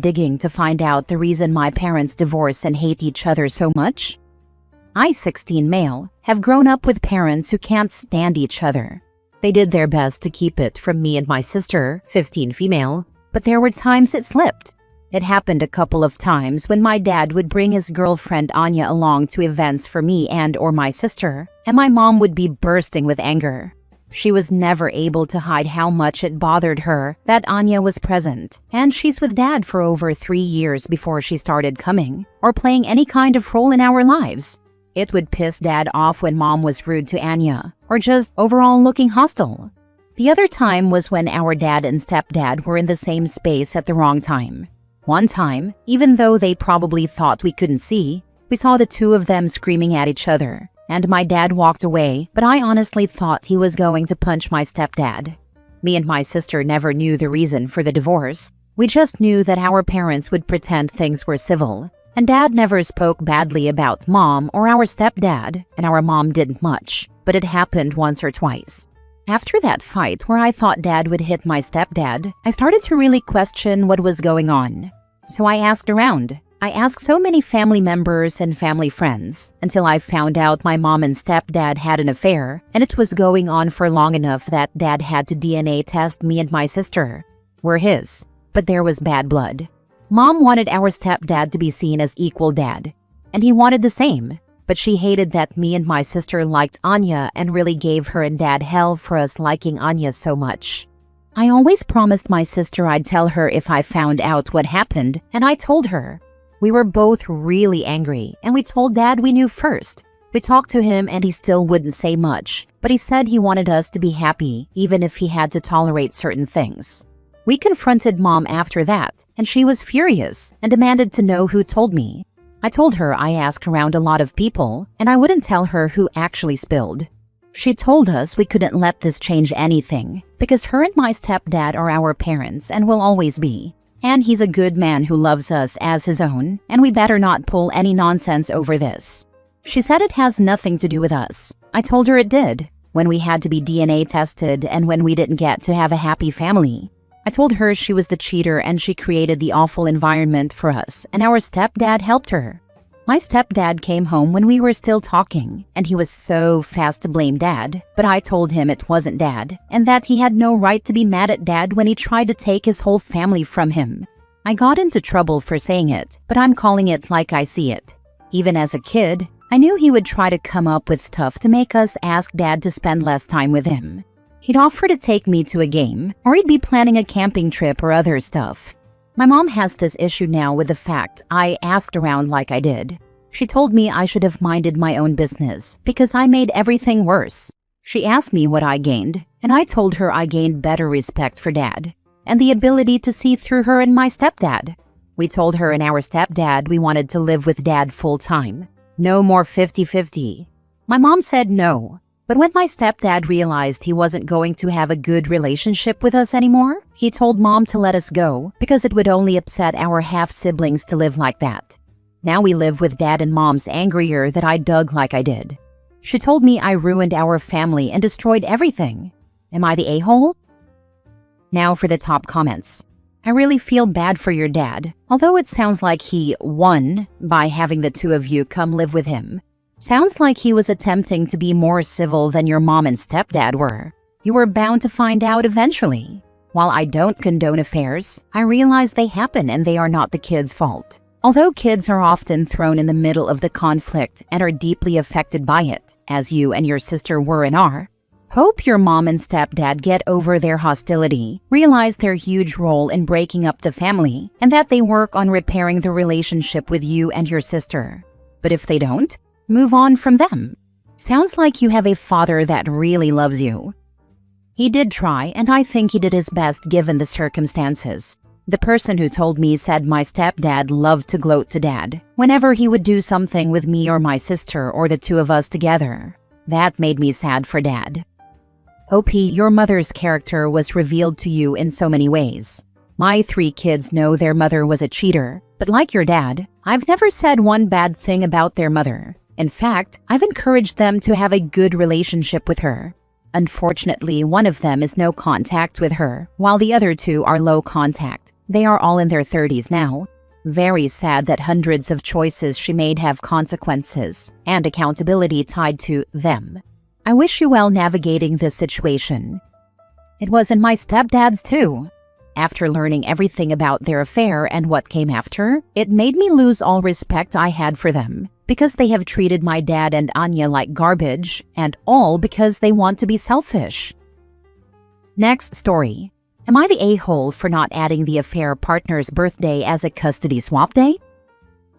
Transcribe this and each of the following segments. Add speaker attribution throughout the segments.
Speaker 1: digging to find out the reason my parents divorce and hate each other so much. I, 16 male, have grown up with parents who can't stand each other. They did their best to keep it from me and my sister, 15 female, but there were times it slipped. It happened a couple of times when my dad would bring his girlfriend Anya along to events for me and or my sister, and my mom would be bursting with anger. She was never able to hide how much it bothered her that Anya was present, and she's with Dad for over 3 years before she started coming or playing any kind of role in our lives. It would piss Dad off when Mom was rude to Anya or just overall looking hostile. The other time was when our dad and stepdad were in the same space at the wrong time. One time, even though they probably thought we couldn't see, we saw the two of them screaming at each other, and my dad walked away, but I honestly thought he was going to punch my stepdad. Me and my sister never knew the reason for the divorce. We just knew that our parents would pretend things were civil, and Dad never spoke badly about Mom or our stepdad, and our mom didn't much, but it happened once or twice. After that fight where I thought Dad would hit my stepdad, I started to really question what was going on. So I asked around. I asked so many family members and family friends until I found out my mom and stepdad had an affair, and it was going on for long enough that Dad had to DNA test me and my sister. We're his, but there was bad blood. Mom wanted our stepdad to be seen as equal dad, and he wanted the same, but she hated that me and my sister liked Anya and really gave her and Dad hell for us liking Anya so much. I always promised my sister I'd tell her if I found out what happened, and I told her. We were both really angry, and we told Dad we knew first. We talked to him and he still wouldn't say much, but he said he wanted us to be happy, even if he had to tolerate certain things. We confronted Mom after that, and she was furious and demanded to know who told me. I told her I asked around a lot of people, and I wouldn't tell her who actually spilled. She told us we couldn't let this change anything, because her and my stepdad are our parents and will always be. And he's a good man who loves us as his own, and we better not pull any nonsense over this. She said it has nothing to do with us. I told her it did, when we had to be DNA tested and when we didn't get to have a happy family. I told her she was the cheater and she created the awful environment for us, and our stepdad helped her. My stepdad came home when we were still talking, and he was so fast to blame Dad, but I told him it wasn't Dad, and that he had no right to be mad at Dad when he tried to take his whole family from him. I got into trouble for saying it, but I'm calling it like I see it. Even as a kid, I knew he would try to come up with stuff to make us ask Dad to spend less time with him. He'd offer to take me to a game, or he'd be planning a camping trip or other stuff. My mom has this issue now with the fact I asked around like I did. She told me I should have minded my own business because I made everything worse. She asked me what I gained, and I told her I gained better respect for Dad and the ability to see through her and my stepdad. We told her and our stepdad we wanted to live with Dad full time. No more 50-50. My mom said no. But when my stepdad realized he wasn't going to have a good relationship with us anymore, he told Mom to let us go because it would only upset our half-siblings to live like that. Now we live with Dad and Mom's angrier that I dug like I did. She told me I ruined our family and destroyed everything. Am I the a-hole? Now for the top comments. I really feel bad for your dad, although it sounds like he won by having the two of you come live with him. Sounds like he was attempting to be more civil than your mom and stepdad were. You were bound to find out eventually. While I don't condone affairs, I realize they happen and they are not the kids' fault. Although kids are often thrown in the middle of the conflict and are deeply affected by it, as you and your sister were and are, hope your mom and stepdad get over their hostility, realize their huge role in breaking up the family, and that they work on repairing the relationship with you and your sister. But if they don't, move on from them. Sounds like you have a father that really loves you. He did try, and I think he did his best given the circumstances. The person who told me said my stepdad loved to gloat to Dad whenever he would do something with me or my sister or the two of us together. That made me sad for Dad. OP, your mother's character was revealed to you in so many ways. My 3 kids know their mother was a cheater, but like your dad, I've never said one bad thing about their mother. In fact, I've encouraged them to have a good relationship with her. Unfortunately, one of them is no contact with her, while the other 2 are low contact. They are all in their 30s now. Very sad that hundreds of choices she made have consequences and accountability tied to them. I wish you well navigating this situation. It was in my stepdad's too. After learning everything about their affair and what came after, it made me lose all respect I had for them, because they have treated my dad and Anya like garbage, and all because they want to be selfish. Next story. Am I the a-hole for not adding the affair partner's birthday as a custody swap day?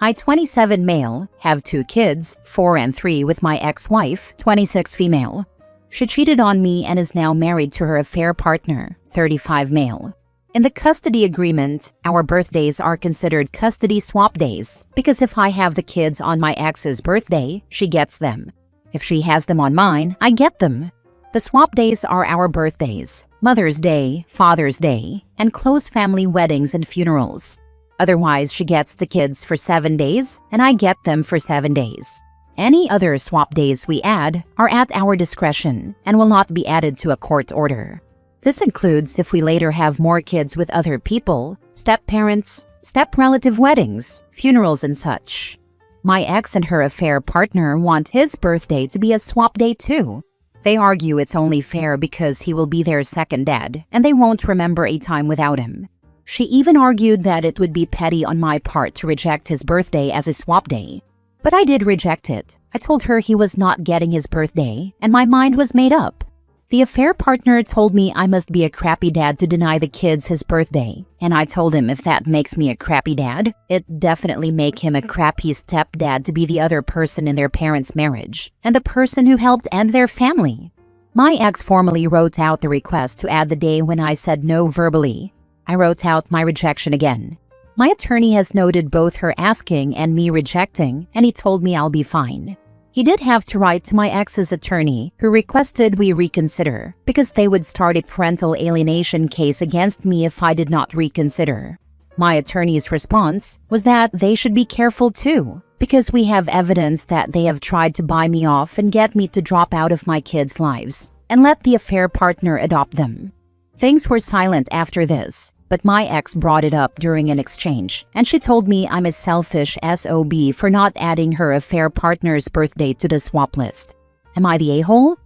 Speaker 1: I, 27 male, have 2 kids, 4 and 3, with my ex-wife, 26 female. She cheated on me and is now married to her affair partner, 35 male. In the custody agreement, our birthdays are considered custody swap days because if I have the kids on my ex's birthday, she gets them. If she has them on mine, I get them. The swap days are our birthdays, Mother's Day, Father's Day, and close family weddings and funerals. Otherwise, she gets the kids for 7 days, and I get them for 7 days. Any other swap days we add are at our discretion and will not be added to a court order. This includes if we later have more kids with other people, step-parents, step-relative weddings, funerals, and such. My ex and her affair partner want his birthday to be a swap day too. They argue it's only fair because he will be their second dad, and they won't remember a time without him. She even argued that it would be petty on my part to reject his birthday as a swap day. But I did reject it. I told her he was not getting his birthday, and my mind was made up. The affair partner told me I must be a crappy dad to deny the kids his birthday, and I told him if that makes me a crappy dad, it definitely make him a crappy stepdad to be the other person in their parents' marriage, and the person who helped end their family. My ex formally wrote out the request to add the day when I said no verbally. I wrote out my rejection again. My attorney has noted both her asking and me rejecting, and he told me I'll be fine. He did have to write to my ex's attorney, who requested we reconsider, because they would start a parental alienation case against me if I did not reconsider. My attorney's response was that they should be careful too, because we have evidence that they have tried to buy me off and get me to drop out of my kids' lives, and let the affair partner adopt them. Things were silent after this, but my ex brought it up during an exchange, and she told me I'm a selfish SOB for not adding her affair partner's birthday to the swap list. Am I the a-hole?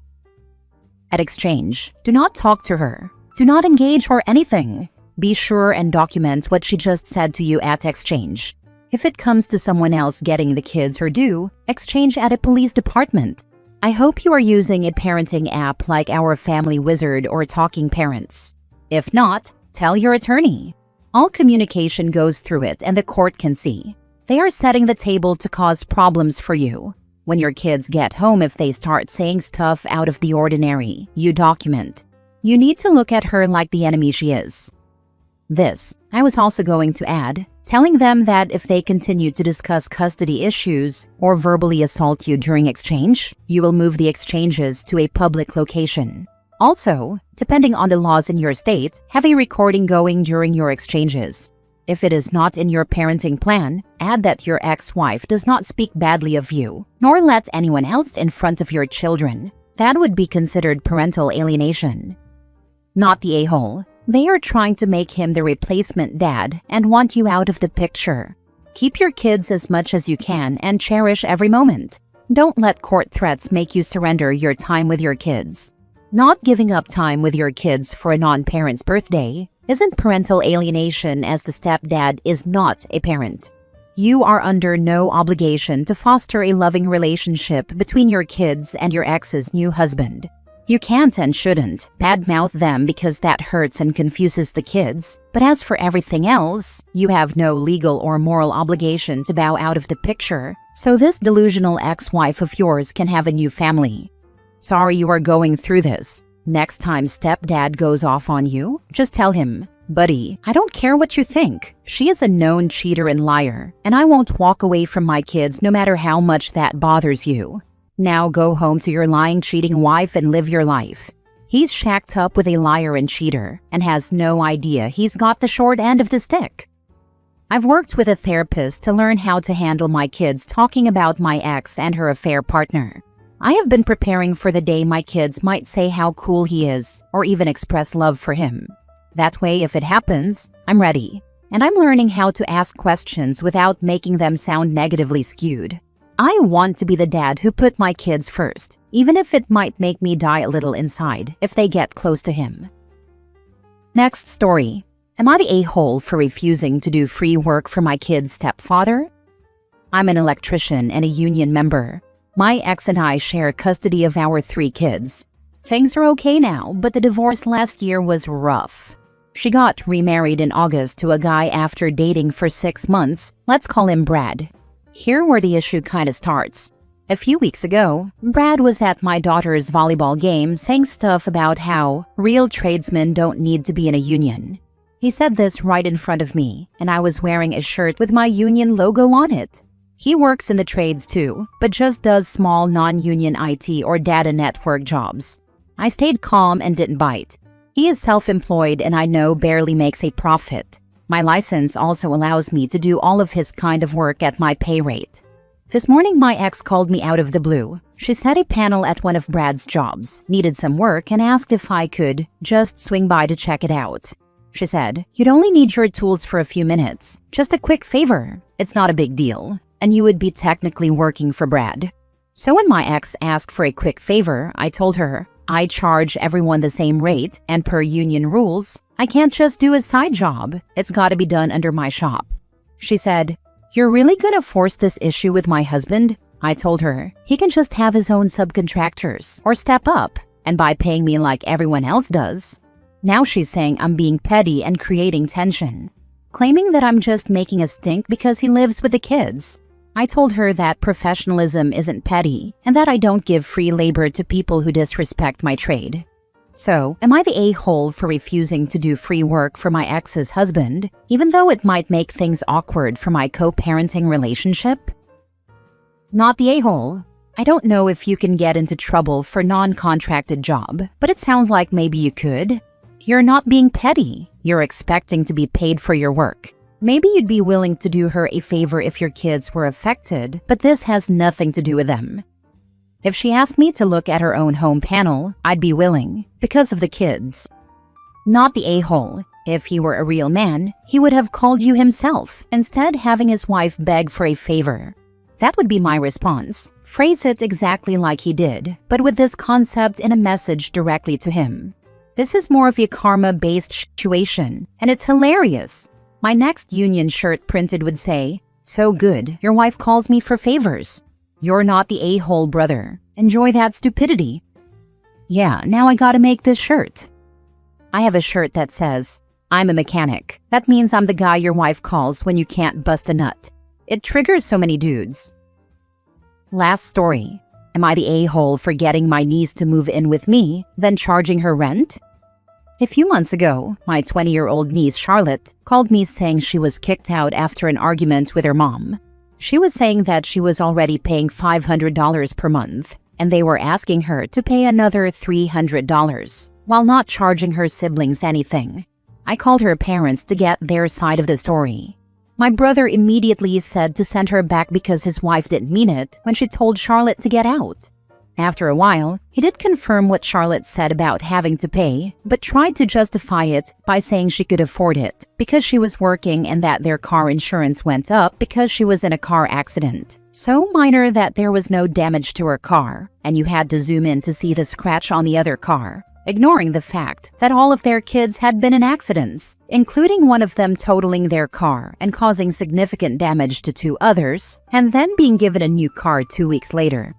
Speaker 1: At exchange, do not talk to her. Do not engage or anything. Be sure and document what she just said to you at exchange. If it comes to someone else getting the kids her due, exchange at a police department. I hope you are using a parenting app like Our Family Wizard or Talking Parents. If not, tell your attorney. All communication goes through it and the court can see. They are setting the table to cause problems for you. When your kids get home, if they start saying stuff out of the ordinary, you document. You need to look at her like the enemy she is. This, I was also going to add, telling them that if they continue to discuss custody issues or verbally assault you during exchange, you will move the exchanges to a public location. Also, depending on the laws in your state, have a recording going during your exchanges. If it is not in your parenting plan, add that your ex-wife does not speak badly of you, nor let anyone else in front of your children. That would be considered parental alienation. Not the a-hole. They are trying to make him the replacement dad and want you out of the picture. Keep your kids as much as you can and cherish every moment. Don't let court threats make you surrender your time with your kids. Not giving up time with your kids for a non-parent's birthday isn't parental alienation, as the stepdad is not a parent. You are under no obligation to foster a loving relationship between your kids and your ex's new husband. You can't and shouldn't badmouth them because that hurts and confuses the kids, but as for everything else, you have no legal or moral obligation to bow out of the picture, so this delusional ex-wife of yours can have a new family. Sorry you are going through this. Next time stepdad goes off on you, just tell him, "Buddy, I don't care what you think. She is a known cheater and liar, and I won't walk away from my kids no matter how much that bothers you. Now go home to your lying, cheating wife and live your life." He's shacked up with a liar and cheater and has no idea he's got the short end of the stick. I've worked with a therapist to learn how to handle my kids talking about my ex and her affair partner. I have been preparing for the day my kids might say how cool he is or even express love for him. That way, if it happens, I'm ready. and I'm learning how to ask questions without making them sound negatively skewed. I want to be the dad who put my kids first, even if it might make me die a little inside if they get close to him. Next story. Am I the a-hole for refusing to do free work for my kid's stepfather? I'm an electrician and a union member. My ex and I share custody of our 3 kids. Things are okay now, but the divorce last year was rough. She got remarried in August to a guy after dating for 6 months. Let's call him Brad. Here where the issue kinda starts. A few weeks ago, Brad was at my daughter's volleyball game saying stuff about how real tradesmen don't need to be in a union. He said this right in front of me, and I was wearing a shirt with my union logo on it. He works in the trades too, but just does small non-union IT or data network jobs. I stayed calm and didn't bite. He is self-employed and I know barely makes a profit. My license also allows me to do all of his kind of work at my pay rate. This morning my ex called me out of the blue. She said a panel at one of Brad's jobs needed some work and asked if I could just swing by to check it out. She said, "You'd only need your tools for a few minutes. Just a quick favor. It's not a big deal. And you would be technically working for Brad." So when my ex asked for a quick favor, I told her, I charge everyone the same rate, and per union rules, I can't just do a side job. It's gotta be done under my shop. She said, "You're really gonna force this issue with my husband?" I told her, he can just have his own subcontractors, or step up, and by paying me like everyone else does. Now she's saying I'm being petty and creating tension, claiming that I'm just making a stink because he lives with the kids. I told her that professionalism isn't petty and that I don't give free labor to people who disrespect my trade. So, am I the a-hole for refusing to do free work for my ex's husband, even though it might make things awkward for my co-parenting relationship? Not the a-hole. I don't know if you can get into trouble for non-contracted job, but it sounds like maybe you could. You're not being petty. You're expecting to be paid for your work. Maybe you'd be willing to do her a favor if your kids were affected, but this has nothing to do with them. If she asked me to look at her own home panel, I'd be willing, because of the kids. Not the a-hole. If he were a real man, he would have called you himself, instead having his wife beg for a favor. That would be my response. Phrase it exactly like he did, but with this concept in a message directly to him. This is more of a karma-based situation, and it's hilarious. My next union shirt printed would say, "So good, your wife calls me for favors." You're not the a-hole, brother. Enjoy that stupidity. Yeah, now I gotta make this shirt. I have a shirt that says, "I'm a mechanic." That means I'm the guy your wife calls when you can't bust a nut. It triggers so many dudes. Last story. Am I the a-hole for getting my niece to move in with me, then charging her rent? A few months ago, my 20-year-old niece Charlotte called me saying she was kicked out after an argument with her mom. She was saying that she was already paying $500 per month, and they were asking her to pay another $300, while not charging her siblings anything. I called her parents to get their side of the story. My brother immediately said to send her back because his wife didn't mean it when she told Charlotte to get out. After a while, he did confirm what Charlotte said about having to pay, but tried to justify it by saying she could afford it because she was working and that their car insurance went up because she was in a car accident. So minor that there was no damage to her car, and you had to zoom in to see the scratch on the other car, ignoring the fact that all of their kids had been in accidents, including one of them totaling their car and causing significant damage to 2 others, and then being given a new car 2 weeks later.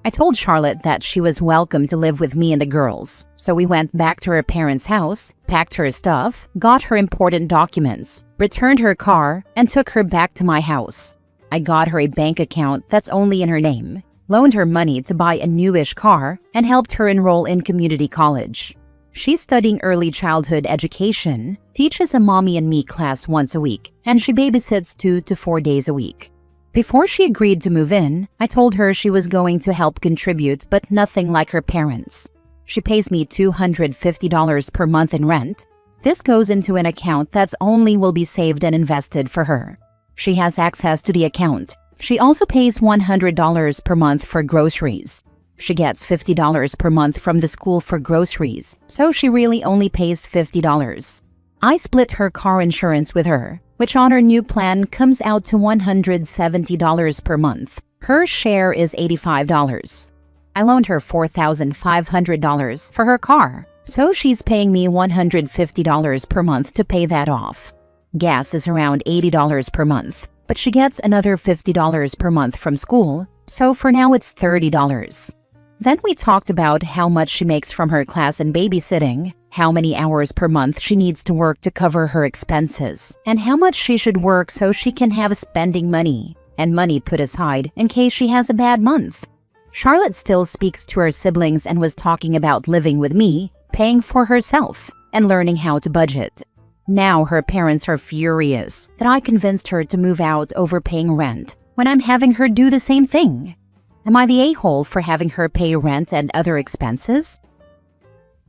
Speaker 1: I told Charlotte that she was welcome to live with me and the girls, so we went back to her parents' house, packed her stuff, got her important documents, returned her car, and took her back to my house. I got her a bank account that's only in her name, loaned her money to buy a newish car, and helped her enroll in community college. She's studying early childhood education, teaches a mommy and me class once a week, and she babysits 2 to 4 days a week. Before she agreed to move in, I told her she was going to help contribute, but nothing like her parents. She pays me $250 per month in rent. This goes into an account that's only will be saved and invested for her. She has access to the account. She also pays $100 per month for groceries. She gets $50 per month from the school for groceries, so she really only pays $50. I split her car insurance with her, which on her new plan comes out to $170 per month. Her share is $85. I loaned her $4,500 for her car, so she's paying me $150 per month to pay that off. Gas is around $80 per month, but she gets another $50 per month from school, so for now it's $30. Then we talked about how much she makes from her class and babysitting, how many hours per month she needs to work to cover her expenses, and how much she should work so she can have spending money, and money put aside in case she has a bad month. Charlotte still speaks to her siblings and was talking about living with me, paying for herself, and learning how to budget. Now her parents are furious that I convinced her to move out over paying rent when I'm having her do the same thing. Am I the a-hole for having her pay rent and other expenses?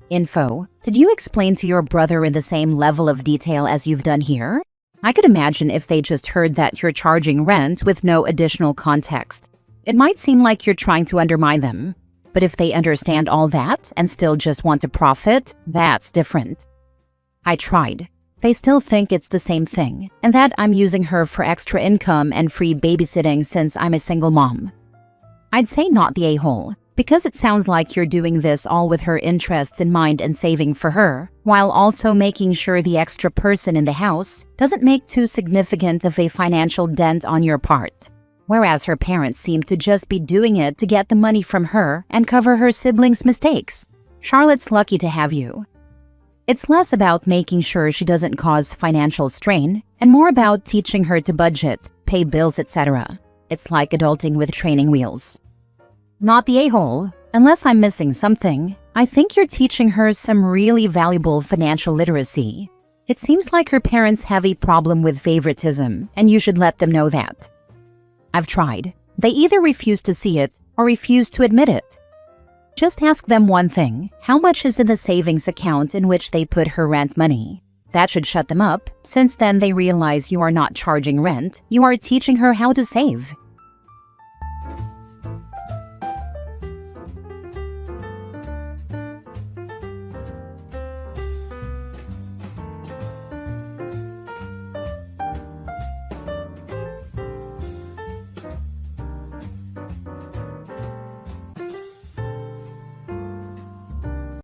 Speaker 1: Info: did you explain to your brother in the same level of detail as you've done here? I could imagine if they just heard that you're charging rent with no additional context. It might seem like you're trying to undermine them, but if they understand all that and still just want to profit, that's different. I tried. They still think it's the same thing, and that I'm using her for extra income and free babysitting since I'm a single mom. I'd say not the a-hole, because it sounds like you're doing this all with her interests in mind and saving for her, while also making sure the extra person in the house doesn't make too significant of a financial dent on your part. Whereas her parents seem to just be doing it to get the money from her and cover her siblings' mistakes. Charlotte's lucky to have you. It's less about making sure she doesn't cause financial strain and more about teaching her to budget, pay bills, etc. It's like adulting with training wheels. Not the a-hole. Unless I'm missing something, I think you're teaching her some really valuable financial literacy. It seems like her parents have a problem with favoritism, and you should let them know that. I've tried. They either refuse to see it or refuse to admit it. Just ask them one thing: how much is in the savings account in which they put her rent money? That should shut them up, since then they realize you are not charging rent, you are teaching her how to save.